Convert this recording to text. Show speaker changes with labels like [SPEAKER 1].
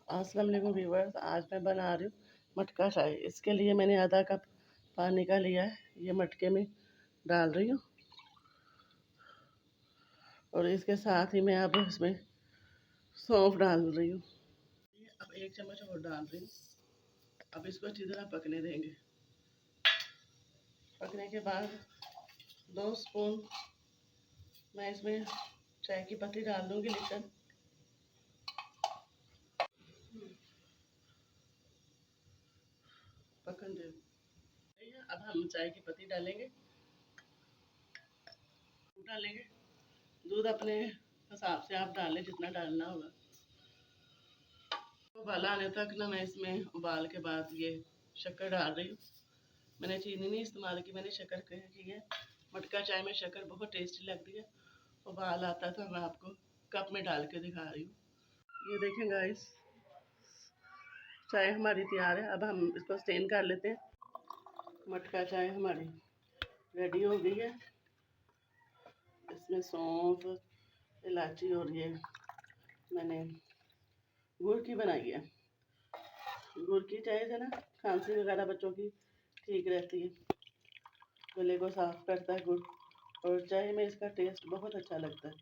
[SPEAKER 1] अस्सलाम वालेकुम व्यूवर्स। आज मैं बना रही हूँ मटका चाय। इसके लिए मैंने आधा कप पानी का लिया है, ये मटके में डाल रही हूँ और इसके साथ ही मैं अब इसमें सौंफ डाल रही हूँ। अब 1 चम्मच और डाल रही हूँ। अब इसको अच्छी तरह पकने देंगे। पकने के बाद 2 स्पून मैं इसमें चाय की पत्ती डाल दूँगी लिपटन। पकन दे। अब हम चाय की पत्ती डालेंगे। दूध अपने हिसाब से आप डालें जितना डालना होगा। उबाला आने तक ना मैं इसमें उबाल के बाद ये शक्कर डाल रही हूँ। मैंने चीनी नहीं इस्तेमाल की, मैंने शक्कर की है। मटका चाय में शक्कर बहुत टेस्टी लगती है। उबाल आता था, मैं आपको कप में डाल के दिखा रही हूँ। ये देखें गाइस, चाय हमारी तैयार है। अब हम इसको स्टेन कर लेते हैं। मटका चाय हमारी रेडी हो गई है। इसमें सौंफ, इलायची और ये मैंने गुड़ की बनाई है। गुड़ की चाय से ना खांसी वगैरह बच्चों की ठीक रहती है, गले को साफ करता है गुड़, और चाय में इसका टेस्ट बहुत अच्छा लगता है।